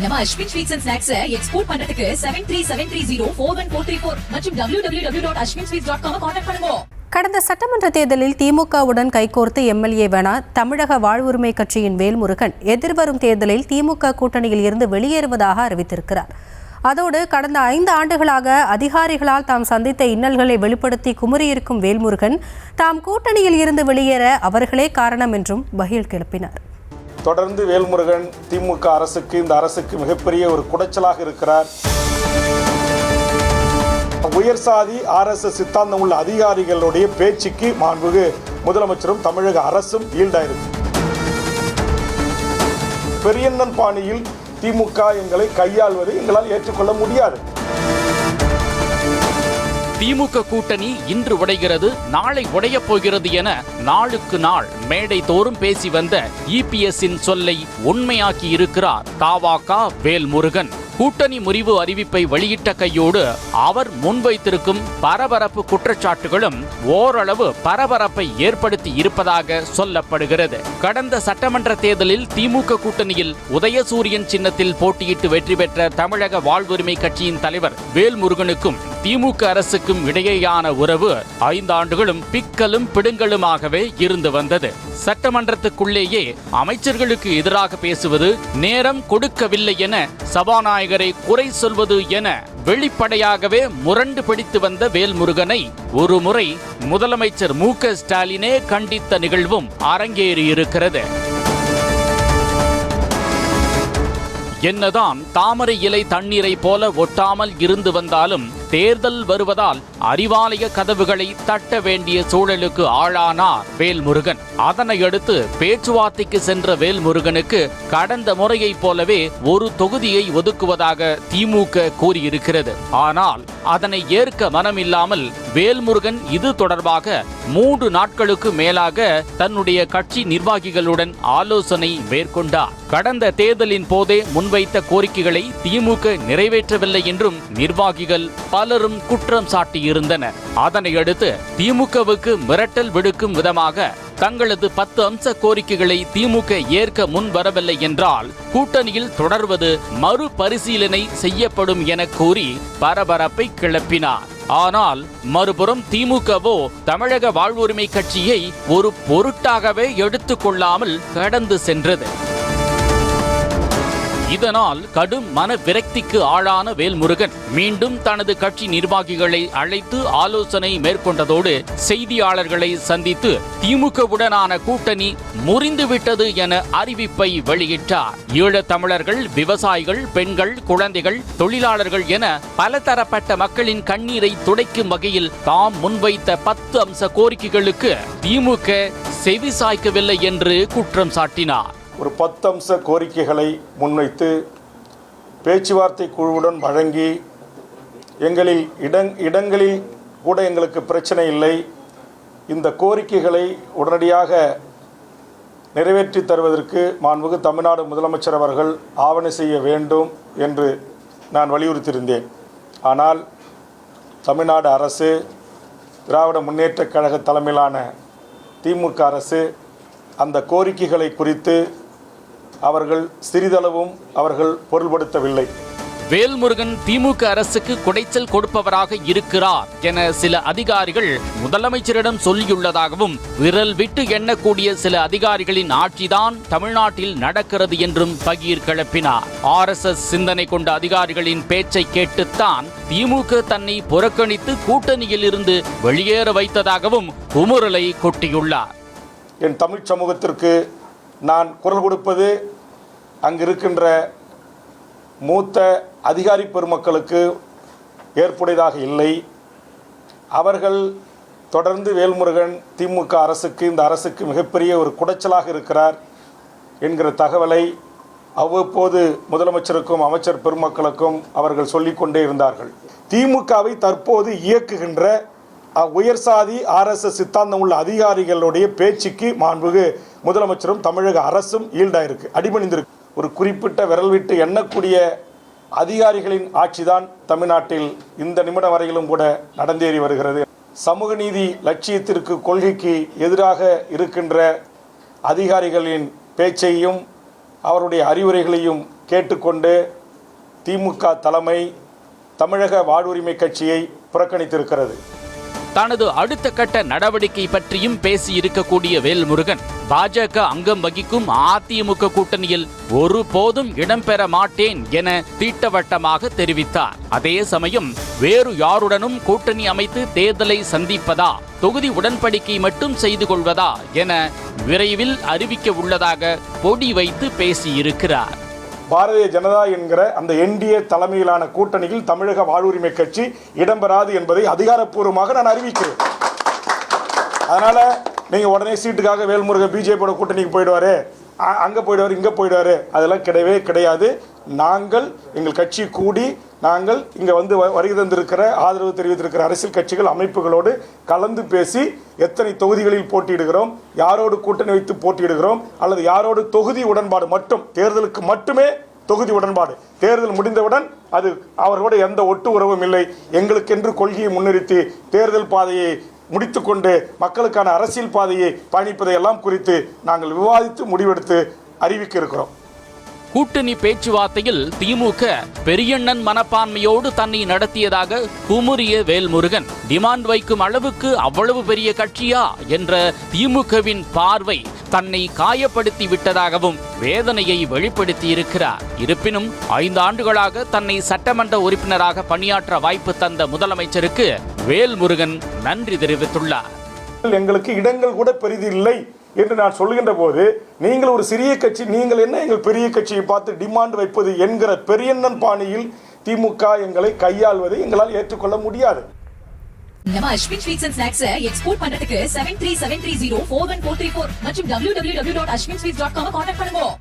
நம்ம Ashwin sweets and snacks export பண்றதுக்கு 7373041434 மற்றும் www.ashwinsweets.com கான்டாக்ட் பண்ணுங்க. கடந்த சட்டமன்ற தேர்தலில் திமுகவுடன் கைகோர்த்து எம்எல்ஏவான தமிழக வாழ்வுரிமை கட்சியின் வேல்முருகன் எதிர்வரும் தேர்தலில் திமுக கூட்டணியில் இருந்து வெளியேறுவதாக அறிவித்திருக்கிறார். அதோடு கடந்த 5 ஆண்டுகளாக அதிகாரிகளால் தாம் சந்தித்த இன்னல்களை வெளிப்படுத்தி குமுறியிருக்கும் வேல்முருகன் தாம் கூட்டணியில் இருந்து வெளியேற அவர்களே காரணம் என்றும் பகீல் கிளப்பினார். தொடர்ந்து வேல்முருகன் திமுக அரசுக்கு இந்த அரசுக்கு மிகப்பெரிய ஒரு குடைச்சலாக இருக்கிறார். உயர் சாதி RSS சித்தாந்தம் உள்ள அதிகாரிகளுடைய பேச்சுக்கு மாண்புமிகு முதலமைச்சரும் தமிழக அரசும் ஈல்டாயிருக்கு. பெரியண்ணன் பாணியில் திமுக எங்களை கையாள்வதை எங்களால் ஏற்றுக்கொள்ள முடியாது. திமுக கூட்டணி இன்று உடைகிறது, நாளை உடையப் போகிறது என நாளுக்கு நாள் மேடை தோறும் பேசி வந்த EPSன் சொல்லை உண்மையாக்கி இருக்கிறார் தவாக வேல்முருகன். கூட்டணி முறிவு அறிவிப்பை வெளியிட்ட கையோடு அவர் முன்வைத்திருக்கும் பரபரப்பு குற்றச்சாட்டுகளும் ஓரளவு பரபரப்பை ஏற்படுத்தி இருப்பதாக சொல்லப்படுகிறது. கடந்த சட்டமன்ற தேர்தலில் திமுக கூட்டணியில் உதயசூரியன் சின்னத்தில் போட்டியிட்டு வெற்றி பெற்ற தமிழக வாழ்வுரிமை கட்சியின் தலைவர் வேல்முருகனுக்கும் திமுக அரசுக்கும் இடையேயான உறவு 5 ஆண்டுகளும் பிக்கலும் பிடுங்கலுமாகவே இருந்து வந்தது. சட்டமன்றத்துக்குள்ளேயே அமைச்சர்களுக்கு எதிராக பேசுவது, நேரம் கொடுக்கவில்லை என சபாநாயகரை குறை சொல்வது என வெளிப்படையாகவே முரண்டு பிடித்து வந்த வேல்முருகனை ஒருமுறை முதலமைச்சர் MK ஸ்டாலினே கண்டித்த நிகழ்வும் அரங்கேறியிருக்கிறது. என்னதான் தாமரை இலை தண்ணீரை போல ஒட்டாமல் இருந்து வந்தாலும் தேர்தல் வருவதால் அறிவாலய கதவுகளை தட்ட வேண்டிய சூழலுக்கு ஆளானார் வேல்முருகன். அதனையடுத்து பேச்சுவார்த்தைக்கு சென்ற வேல்முருகனுக்கு கடந்த முறையைப் போலவே ஒரு தொகுதியை ஒதுக்குவதாக திமுக கூறியிருக்கிறது. ஆனால் அதனை ஏற்க மனமில்லாமல் வேல்முருகன் இது தொடர்பாக 3 நாட்களுக்கு மேலாக தன்னுடைய கட்சி நிர்வாகிகளுடன் ஆலோசனை மேற்கொண்டார். கடந்த தேர்தலின் போதே முன்வைத்த கோரிக்கைகளை திமுக நிறைவேற்றவில்லை என்றும் நிர்வாகிகள் பலரும் குற்றம் சாட்டியிருந்தனர். அதனையடுத்து திமுகவுக்கு மிரட்டல் விடுக்கும் விதமாக தங்களது 10 அம்ச கோரிக்கைகளை திமுக ஏற்க முன் வரவில்லை என்றால் கூட்டணியில் தொடர்வது மறுபரிசீலனை செய்யப்படும் என கூறி பரபரப்பை கிளப்பினார். ஆனால் மறுபுறம் திமுகவோ தமிழக வாழ்வுரிமை கட்சியை ஒரு பொருட்டாகவே எடுத்துக்கொள்ளாமல் கடந்து சென்றது. இதனால் கடும் மன விரக்திக்கு ஆளான வேல்முருகன் மீண்டும் தனது கட்சி நிர்வாகிகளை அழைத்து ஆலோசனை மேற்கொண்டதோடு செய்தியாளர்களை சந்தித்து திமுகவுடனான கூட்டணி முறிந்துவிட்டது என அறிவிப்பை வெளியிட்டார். ஈழத் தமிழர்கள், விவசாயிகள், பெண்கள், குழந்தைகள், தொழிலாளர்கள் என பலதரப்பட்ட மக்களின் கண்ணீரை துடைக்கும் வகையில் தாம் முன்வைத்த 10 அம்ச கோரிக்கைகளுக்கு திமுக செவிசாய்க்கவில்லை என்று குற்றம் சாட்டினார். ஒரு 10 அம்ச கோரிக்கைகளை முன்வைத்து பேச்சுவார்த்தை குழுவுடன் வழங்கி எங்களில் இடங்களில் கூட எங்களுக்கு பிரச்சனை இல்லை, இந்த கோரிக்கைகளை உடனடியாக நிறைவேற்றி தருவதற்கு மாண்புமிகு தமிழ்நாடு முதலமைச்சர் அவர்கள் ஆவணை செய்ய வேண்டும் என்று நான் வலியுறுத்தியிருந்தேன். ஆனால் தமிழ்நாடு அரசு, திராவிட முன்னேற்றக் கழக தலைமையிலான திமுக அரசு அந்த கோரிக்கைகளை குறித்து அவர்கள் சிறிதளவும் பொருள்படுத்தவில்லை. வேல்முருகன் திமுக அரசுக்கு குடைச்சல் கொடுப்பவராக இருக்கிறார் என சில அதிகாரிகள் முதலமைச்சரிடம் சொல்லியுள்ளதாகவும், விரல் விட்டு எண்ணக்கூடிய சில அதிகாரிகளின் ஆட்சிதான் தமிழ்நாட்டில் நடக்கிறது என்றும் பகீர் கிளப்பினார். RSS சிந்தனை கொண்ட அதிகாரிகளின் பேச்சை கேட்டுத்தான் திமுக தன்னை புறக்கணித்து கூட்டணியில் இருந்து வெளியேற வைத்ததாகவும் குமுறலை கொட்டியுள்ளார். என் தமிழ் சமூகத்திற்கு நான் குரல் கொடுப்பது அங்கிருக்கின்ற மூத்த அதிகாரி பெருமக்களுக்கு ஏற்புடையதாக இல்லை. அவர்கள் தொடர்ந்து வேல்முருகன் திமுக அரசுக்கு இந்த அரசுக்கு மிகப்பெரிய ஒரு குடைச்சலாக இருக்கிறார் என்கிற தகவலை அவ்வப்போது முதலமைச்சருக்கும் அமைச்சர் பெருமக்களுக்கும் அவர்கள் சொல்லிக்கொண்டே இருந்தார்கள். திமுகவை தற்போது இயக்குகின்ற உயர் சாதி RSS சித்தாந்தம் உள்ள அதிகாரிகளுடைய பேச்சுக்கு மாண்புமிகு முதலமைச்சரும் தமிழக அரசும் ஈல்டாயிருக்கு, அடிபணிந்திருக்கு. ஒரு குறிப்பிட்ட விரல் விட்டு எண்ணக்கூடிய அதிகாரிகளின் ஆட்சிதான் தமிழ்நாட்டில் இந்த நிமிடம் வரையிலும் கூட நடந்தேறி வருகிறது. சமூக நீதி லட்சியத்திற்கு, கொள்கைக்கு எதிராக இருக்கின்ற அதிகாரிகளின் பேச்சையும் அவருடைய அறிவுரைகளையும் கேட்டுக்கொண்டு திமுக தலைமை தமிழக வாழ்வுரிமை கட்சியை புறக்கணித்திருக்கிறது. தனது அடுத்த கட்ட நடவடிக்கை பற்றியும் பேசி இருக்கக்கூடிய வேல்முருகன் பாஜக அங்கம் வகிக்கும் அதிமுக கூட்டணியில் ஒருபோதும் இடம்பெற மாட்டேன் என திட்டவட்டமாக தெரிவித்தார். அதே சமயம் வேறு யாருடனும் கூட்டணி அமைத்து தேர்தலை சந்திப்பதா, தொகுதி உடன்படிக்கை மட்டும் செய்து கொள்வதா என விரைவில் அறிவிக்க உள்ளதாக பொடி வைத்து பேசியிருக்கிறார். பாரதிய ஜனதா என்கிற அந்த என்டிஏ தலைமையிலான கூட்டணியில் தமிழக வாழ்வுரிமை கட்சி இடம்பெறாது என்பதை அதிகாரப்பூர்வமாக நான் அறிவிக்கிறேன். அதனால நீங்க உடனே சீட்டுக்காக வேல்முருகன் பிஜேபியோட கூட்டணிக்கு போயிடுவாரு, அங்க போயிடுவாரு, இங்க போயிடுவாரு, அதெல்லாம் கிடையவே கிடையாது. நாங்கள் எங்கள் கட்சி கூடி நாங்கள் இங்க வந்து வருகை தந்திருக்கிற ஆதரவு தெரிவித்திருக்கிற அரசியல் கட்சிகள் அமைப்புகளோடு கலந்து பேசி எத்தனை தொகுதிகளில் போட்டியிடுகிறோம், யாரோடு கூட்டணி வைத்து போட்டியிடுகிறோம், அல்லது யாரோடு தொகுதி உடன்பாடு மட்டும், தேர்தலுக்கு மட்டுமே தொகுதி உடன்பாடு, தேர்தல் முடிந்தவுடன் அது அவர்களோட எந்த ஒட்டு உறவும் இல்லை, எங்களுக்கென்று கொள்கையை முன்னிறுத்தி தேர்தல் பாதையை முடித்துக்கொண்டு மக்களுக்கான அரசியல் பாதையை பயணிப்பதையெல்லாம் குறித்து நாங்கள் விவாதித்து முடிவெடுத்து அறிவிக்க இருக்கிறோம். கூட்டணி பேச்சுவார்த்தையில் திமுக பெரியண்ணன் மனப்பான்மையோடு தன்னை நடத்தியதாக குமுறிய வேல்முருகன் டிமாண்ட் வைக்கும் அளவுக்கு அவ்வளவு பெரிய கட்சியா என்ற திமுகவின் பார்வை தன்னை காயப்படுத்தி விட்டதாகவும் வேதனையை வெளிப்படுத்தியிருக்கிறார். இருப்பினும் 5 ஆண்டுகளாக தன்னை சட்டமன்ற உறுப்பினராக பணியாற்ற வாய்ப்பு தந்த முதலமைச்சருக்கு வேல்முருகன் நன்றி தெரிவித்துள்ளார். எங்களுக்கு இடங்கள் கூட பெரிதில்லை என்று நான் சொல்லுகின்ற போது, நீங்கள் ஒரு சிறிய கட்சி, நீங்கள் என்ன எங்கள் பெரிய கட்சியை பார்த்து டிமாண்ட் வைப்பது என்கிற பெரியண்ணன் பாணியில் திமுக எங்களை கையாள்வதை எங்களால் ஏற்றுக்கொள்ள முடியாது. நம்ம Ashwin sweets and snacks export பண்றதுக்கு 7373041434 மற்றும் www.ashwinsweets.com கான்டாக்ட் பண்ணுங்க.